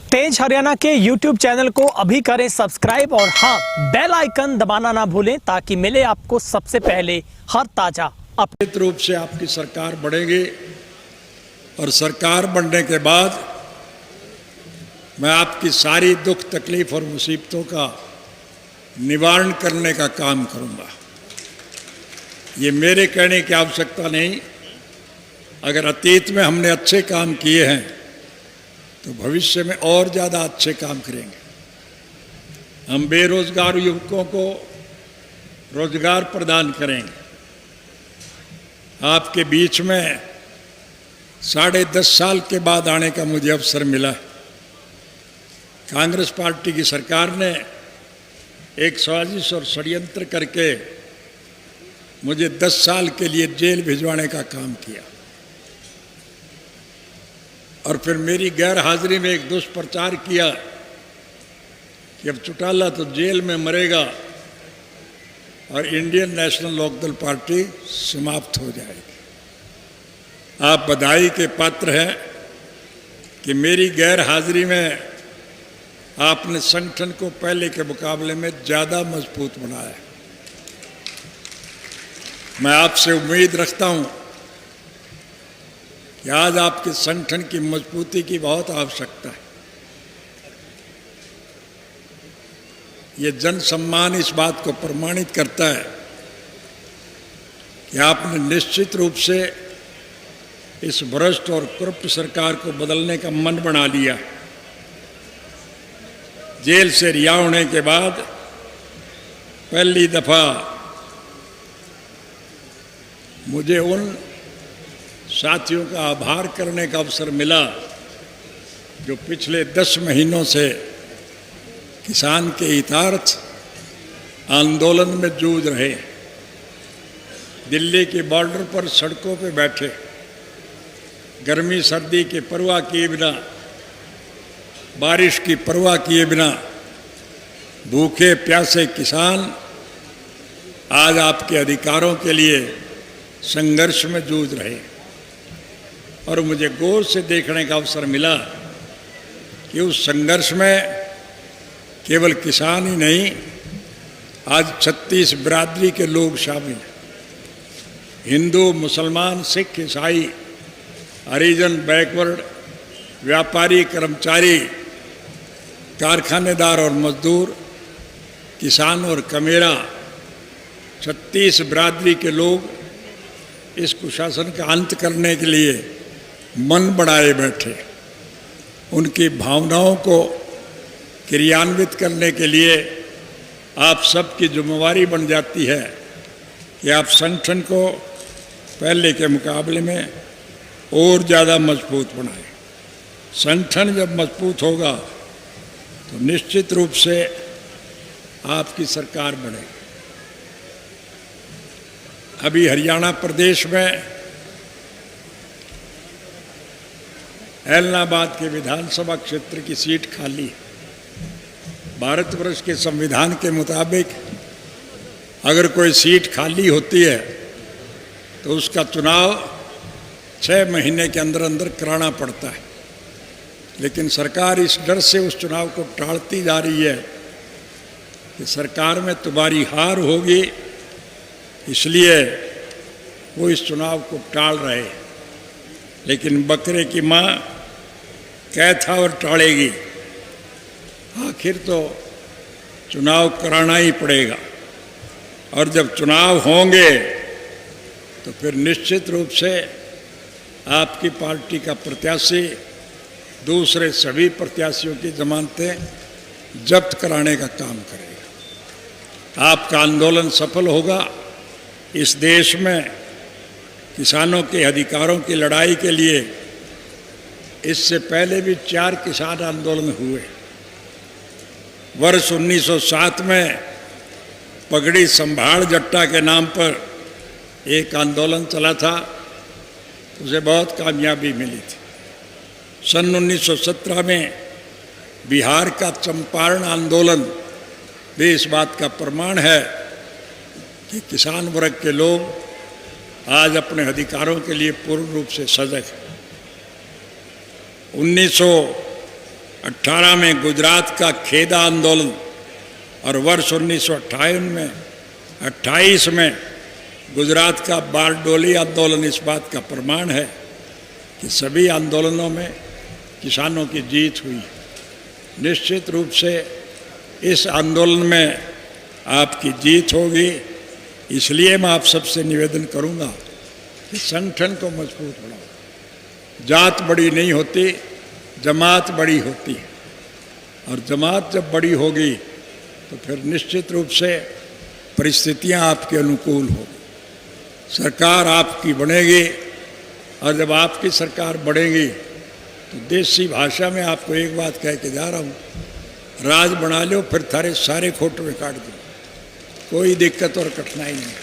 तेज हरियाणा के YouTube channel को अभी करें सब्सक्राइब और हाँ, बेल आइकन दबाना ना भूलें ताकि मिले आपको सबसे पहले हर ताजा निश्चित रूप से आपकी सरकार बढ़ेगी और सरकार बनने के बाद मैं आपकी सारी दुख तकलीफ और मुसीबतों का निवारण करने का काम करूंगा। ये मेरे कहने की आवश्यकता नहीं। अगर अतीत में हमने अच्छे काम किए हैं तो भविष्य में और ज़्यादा अच्छे काम करेंगे। हम बेरोजगार युवकों को रोजगार प्रदान करेंगे। आपके बीच में 10.5 साल के बाद आने का मुझे अवसर मिला। कांग्रेस पार्टी की सरकार ने एक साजिश और षड्यंत्र करके मुझे 10 साल के लिए जेल भिजवाने का काम किया और फिर मेरी गैर हाजिरी में एक दुष्प्रचार किया कि अब चौटाला तो जेल में मरेगा और इंडियन नेशनल लोकदल पार्टी समाप्त हो जाएगी। आप बधाई के पात्र हैं कि मेरी गैर हाजिरी में आपने संगठन को पहले के मुकाबले में ज़्यादा मजबूत बनाया। मैं आपसे उम्मीद रखता हूं कि आज आपके संगठन की मजबूती की बहुत आवश्यकता है। ये जन सम्मान इस बात को प्रमाणित करता है कि आपने निश्चित रूप से इस भ्रष्ट और करप्ट सरकार को बदलने का मन बना लिया। जेल से रिहा होने के बाद पहली दफा मुझे उन साथियों का आभार करने का अवसर मिला जो पिछले 10 महीनों से किसान के हितार्थ आंदोलन में जूझ रहे। दिल्ली के बॉर्डर पर सड़कों पे बैठे, गर्मी सर्दी की परवाह किए बिना, बारिश की परवाह किए बिना भूखे प्यासे किसान आज आपके अधिकारों के लिए संघर्ष में जूझ रहे। और मुझे गौर से देखने का अवसर मिला कि उस संघर्ष में केवल किसान ही नहीं, आज 36 बिरादरी के लोग शामिल हैं। हिंदू, मुसलमान, सिख, ईसाई, हरिजन, बैकवर्ड, व्यापारी, कर्मचारी, कारखानेदार और मजदूर, किसान और कमेरा, 36 बिरादरी के लोग इस कुशासन का अंत करने के लिए मन बढ़ाए बैठे। उनकी भावनाओं को क्रियान्वित करने के लिए आप सबकी जिम्मेवारी बन जाती है कि आप संगठन को पहले के मुकाबले में और ज़्यादा मजबूत बनाएं। संगठन जब मजबूत होगा तो निश्चित रूप से आपकी सरकार बढ़ेगी। अभी हरियाणा प्रदेश में ऐलनाबाद के विधानसभा क्षेत्र की सीट खाली है। भारतवर्ष के संविधान के मुताबिक अगर कोई सीट खाली होती है तो उसका चुनाव 6 महीने के अंदर अंदर कराना पड़ता है। लेकिन सरकार इस डर से उस चुनाव को टालती जा रही है कि सरकार में तुम्हारी हार होगी, इसलिए वो इस चुनाव को टाल रहे। लेकिन बकरे की माँ कैथा और टालेगी, आखिर तो चुनाव कराना ही पड़ेगा। और जब चुनाव होंगे तो फिर निश्चित रूप से आपकी पार्टी का प्रत्याशी दूसरे सभी प्रत्याशियों की जमानतें जब्त कराने का काम करेगा। आपका आंदोलन सफल होगा। इस देश में किसानों के अधिकारों की लड़ाई के लिए इससे पहले भी 4 किसान आंदोलन हुए। वर्ष 1907 में पगड़ी संभाल जट्टा के नाम पर एक आंदोलन चला था, उसे बहुत कामयाबी मिली थी। सन 1917 में बिहार का चंपारण आंदोलन भी इस बात का प्रमाण है कि किसान वर्ग के लोग आज अपने अधिकारों के लिए पूर्ण रूप से सजग हैं। 18 में गुजरात का खेदा आंदोलन और वर्ष 1928 में गुजरात का बारडोली आंदोलन इस बात का प्रमाण है कि सभी आंदोलनों में किसानों की जीत हुई। निश्चित रूप से इस आंदोलन में आपकी जीत होगी। इसलिए मैं आप सबसे निवेदन करूंगा कि संगठन को मजबूत बनाओ। जात बड़ी नहीं होती, जमात बड़ी होती है, और जमात जब बड़ी होगी तो फिर निश्चित रूप से परिस्थितियां आपके अनुकूल होगी, सरकार आपकी बनेगी, और जब आपकी सरकार बढ़ेगी तो देसी भाषा में आपको एक बात कह के जा रहा हूँ, राज बना लो फिर थारे सारे खोट में काट दो, कोई दिक्कत और कठिनाई नहीं।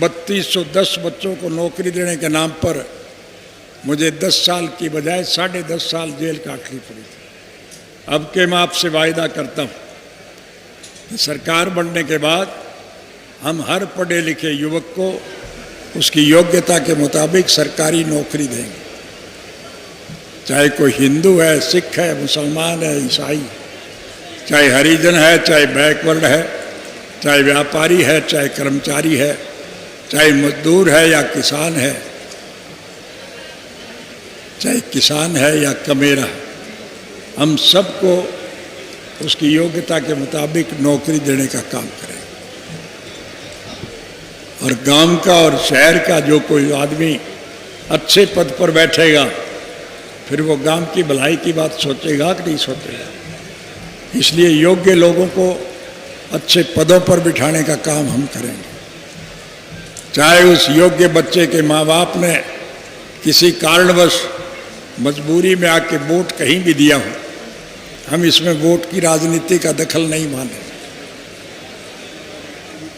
3210 बच्चों को नौकरी देने के नाम पर मुझे 10 साल की बजाय 10.5 साल जेल काटनी पड़ी थी। अब के मैं आपसे वायदा करता हूँ कि सरकार बनने के बाद हम हर पढ़े लिखे युवक को उसकी योग्यता के मुताबिक सरकारी नौकरी देंगे, चाहे कोई हिंदू है, सिख है, मुसलमान है, ईसाई, चाहे हरिजन है, चाहे बैकवर्ड है, चाहे व्यापारी है, चाहे कर्मचारी है, चाहे मजदूर है या किसान है, चाहे किसान है या कमेरा है, हम सबको उसकी योग्यता के मुताबिक नौकरी देने का काम करें। और गांव का और शहर का जो कोई आदमी अच्छे पद पर बैठेगा फिर वो गांव की भलाई की बात सोचेगा कि नहीं सोचेगा। इसलिए योग्य लोगों को अच्छे पदों पर बिठाने का काम हम करेंगे। चाहे उस योग्य बच्चे के माँ बाप ने किसी कारणवश मजबूरी में आके वोट कहीं भी दिया हो, हम इसमें वोट की राजनीति का दखल नहीं माने।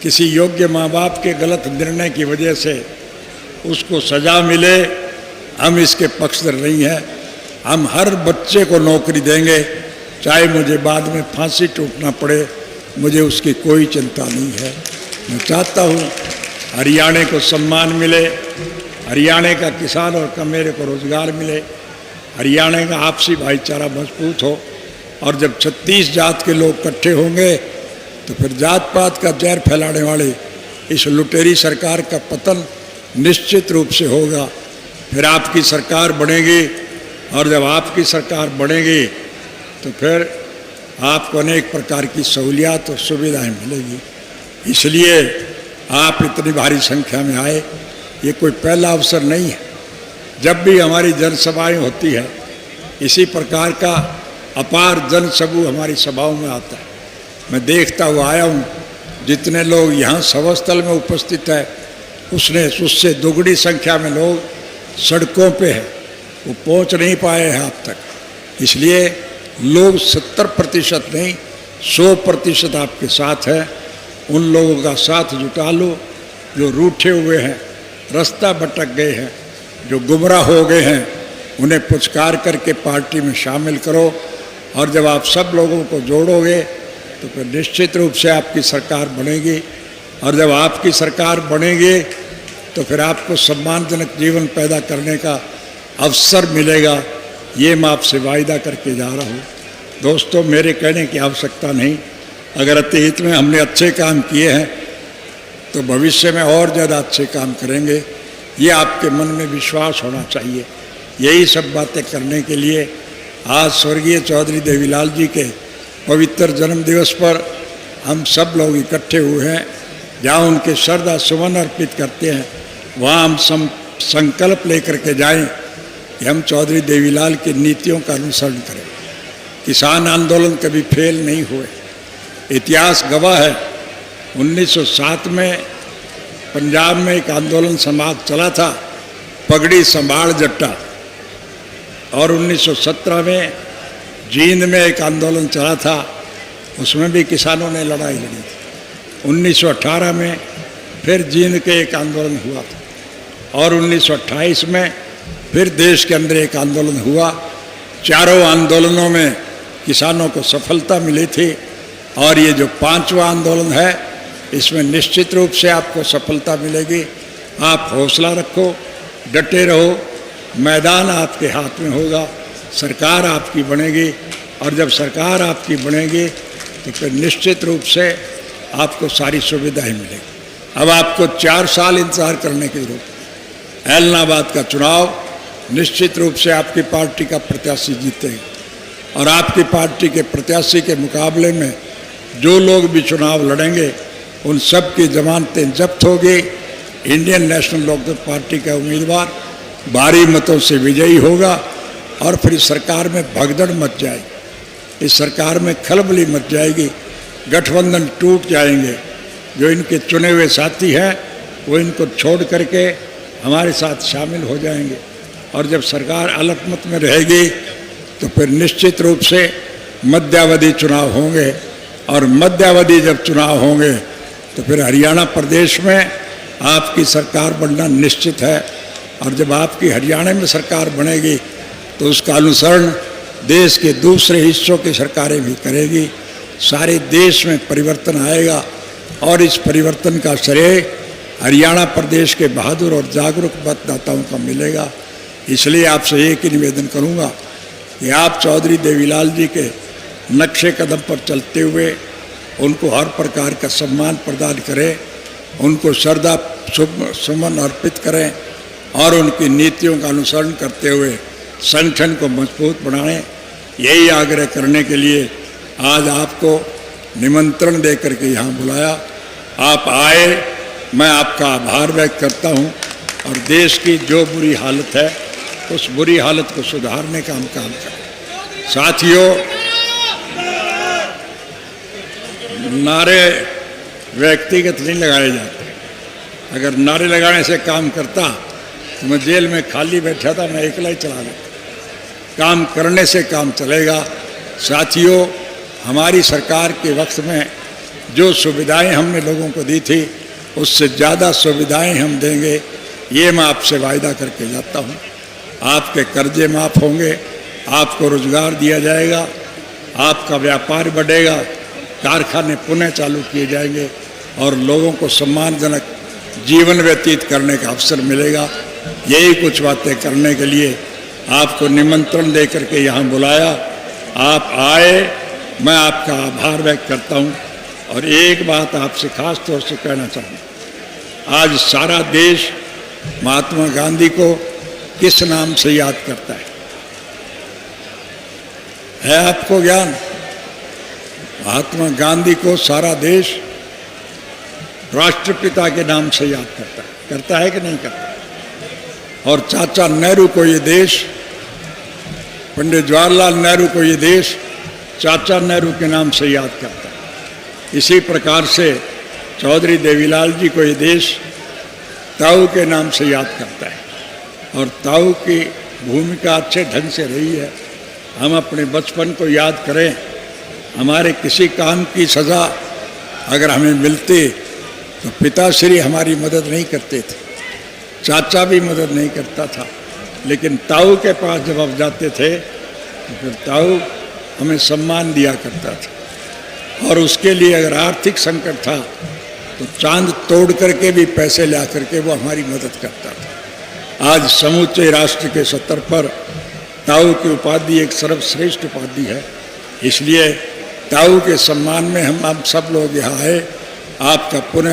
किसी योग्य माँ बाप के गलत निर्णय की वजह से उसको सजा मिले, हम इसके पक्षधर नहीं हैं। हम हर बच्चे को नौकरी देंगे, चाहे मुझे बाद में फांसी टूटना पड़े, मुझे उसकी कोई चिंता नहीं है। मैं चाहता हूँ हरियाणा को सम्मान मिले, हरियाणा का किसान और कमेरे को रोजगार मिले, हरियाणा का आपसी भाईचारा मजबूत हो, और जब 36 जात के लोग इकट्ठे होंगे तो फिर जात पात का जहर फैलाने वाले इस लुटेरी सरकार का पतन निश्चित रूप से होगा। फिर आपकी सरकार बनेगी, और जब आपकी सरकार बनेगी तो फिर आपको अनेक प्रकार की सहूलियात और सुविधाएं मिलेगी। इसलिए आप इतनी भारी संख्या में आए, ये कोई पहला अवसर नहीं है। जब भी हमारी जनसभाएं होती है इसी प्रकार का अपार जनसमूह हमारी सभाओं में आता है। मैं देखता हुआ आया हूँ, जितने लोग यहाँ सभास्थल में उपस्थित है उससे दुगनी संख्या में लोग सड़कों पे हैं, वो पहुँच नहीं पाए हैं अब तक। इसलिए लोग 70% नहीं 100% आपके साथ है। उन लोगों का साथ जुटा लो जो रूठे हुए हैं, रास्ता भटक गए हैं, जो गुमराह हो गए हैं, उन्हें पुचकार करके पार्टी में शामिल करो। और जब आप सब लोगों को जोड़ोगे तो फिर निश्चित रूप से आपकी सरकार बनेगी, और जब आपकी सरकार बनेगी तो फिर आपको सम्मानजनक जीवन पैदा करने का अवसर मिलेगा। ये मैं आपसे वायदा करके जा रहा हूँ। दोस्तों, मेरे कहने की आवश्यकता नहीं। अगर अतीत में हमने अच्छे काम किए हैं तो भविष्य में और ज़्यादा अच्छे काम करेंगे, ये आपके मन में विश्वास होना चाहिए। यही सब बातें करने के लिए आज स्वर्गीय चौधरी देवीलाल जी के पवित्र जन्म दिवस पर हम सब लोग इकट्ठे हुए हैं। जहाँ उनके श्रद्धा सुमन अर्पित करते हैं वहाँ हम संकल्प लेकर के जाएं कि हम चौधरी देवीलाल की नीतियों का अनुसरण करें। किसान आंदोलन कभी फेल नहीं हुए, इतिहास गवाह है। 1907 में पंजाब में एक आंदोलन समाज चला था, पगड़ी संभाल जट्टा, और 1917 में जींद में एक आंदोलन चला था, उसमें भी किसानों ने लड़ाई लड़ी थी। 1918 में फिर जींद के एक आंदोलन हुआ था, और 1928 में फिर देश के अंदर एक आंदोलन हुआ। चारों आंदोलनों में किसानों को सफलता मिली थी, और ये जो 5वां आंदोलन है इसमें निश्चित रूप से आपको सफलता मिलेगी। आप हौसला रखो, डटे रहो, मैदान आपके हाथ में होगा, सरकार आपकी बनेगी, और जब सरकार आपकी बनेगी तो फिर निश्चित रूप से आपको सारी सुविधाएं मिलेगी। अब आपको 4 साल इंतजार करने की जरूरत है। ऐलनाबाद का चुनाव निश्चित रूप से आपकी पार्टी का प्रत्याशी जीतेगा, और आपकी पार्टी के प्रत्याशी के मुकाबले में जो लोग भी चुनाव लड़ेंगे उन सब की जमानतें जब्त होगी। इंडियन नेशनल लोकदल पार्टी का उम्मीदवार भारी मतों से विजयी होगा, और फिर इस सरकार में भगदड़ मच जाएगी, इस सरकार में खलबली मच जाएगी, गठबंधन टूट जाएंगे। जो इनके चुने हुए साथी हैं वो इनको छोड़ करके हमारे साथ शामिल हो जाएंगे, और जब सरकार अलग-मत में रहेगी तो फिर निश्चित रूप से मध्यावधि चुनाव होंगे, और मध्यावधि जब चुनाव होंगे तो फिर हरियाणा प्रदेश में आपकी सरकार बनना निश्चित है, और जब आपकी हरियाणा में सरकार बनेगी तो उसका अनुसरण देश के दूसरे हिस्सों की सरकारें भी करेगी। सारे देश में परिवर्तन आएगा, और इस परिवर्तन का श्रेय हरियाणा प्रदेश के बहादुर और जागरूक मतदाताओं को मिलेगा। इसलिए आपसे एक ही निवेदन करूंगा कि आप चौधरी देवीलाल जी के नक्शे कदम पर चलते हुए उनको हर प्रकार का सम्मान प्रदान करें, उनको श्रद्धा सुमन अर्पित करें, और उनकी नीतियों का अनुसरण करते हुए संगठन को मजबूत बनाएं। यही आग्रह करने के लिए आज आपको निमंत्रण देकर के यहाँ बुलाया। आप आए, मैं आपका आभार व्यक्त करता हूँ, और देश की जो बुरी हालत है उस बुरी हालत को सुधारने का हम काम करें। साथियों, नारे व्यक्तिगत नहीं लगाए जाते। अगर नारे लगाने से काम करता तो मैं जेल में खाली बैठा था, मैं अकेला ही चला लेता। काम करने से काम चलेगा। साथियों, हमारी सरकार के वक्त में जो सुविधाएं हमने लोगों को दी थी उससे ज़्यादा सुविधाएं हम देंगे, ये मैं आपसे वायदा करके जाता हूँ। आपके कर्जे माफ़ होंगे, आपको रोजगार दिया जाएगा, आपका व्यापार बढ़ेगा, कारखाने पुनः चालू किए जाएंगे, और लोगों को सम्मानजनक जीवन व्यतीत करने का अवसर मिलेगा। यही कुछ बातें करने के लिए आपको निमंत्रण देकर के यहाँ बुलाया। आप आए, मैं आपका आभार व्यक्त करता हूँ। और एक बात आपसे खास तौर से कहना चाहूँ, आज सारा देश महात्मा गांधी को किस नाम से याद करता है आपको ज्ञान? महात्मा गांधी को सारा देश राष्ट्रपिता के नाम से याद करता है कि नहीं करता? और चाचा नेहरू को ये देश, पंडित जवाहरलाल नेहरू को ये देश चाचा नेहरू के नाम से याद करता है। इसी प्रकार से चौधरी देवीलाल जी को ये देश ताऊ के नाम से याद करता है, और ताऊ की भूमिका अच्छे ढंग से रही है। हम अपने बचपन को याद करें, हमारे किसी काम की सज़ा अगर हमें मिलती तो पिताश्री हमारी मदद नहीं करते थे, चाचा भी मदद नहीं करता था, लेकिन ताऊ के पास जब आप जाते थे तो फिर ताऊ हमें सम्मान दिया करता था। और उसके लिए अगर आर्थिक संकट था तो चांद तोड़ करके भी पैसे ला करके वो हमारी मदद करता था। आज समूचे राष्ट्र के स्तर पर ताऊ की उपाधि एक सर्वश्रेष्ठ उपाधि है। इसलिए ताऊ के सम्मान में हम सब लोग यहाँ आए। आपका पुनः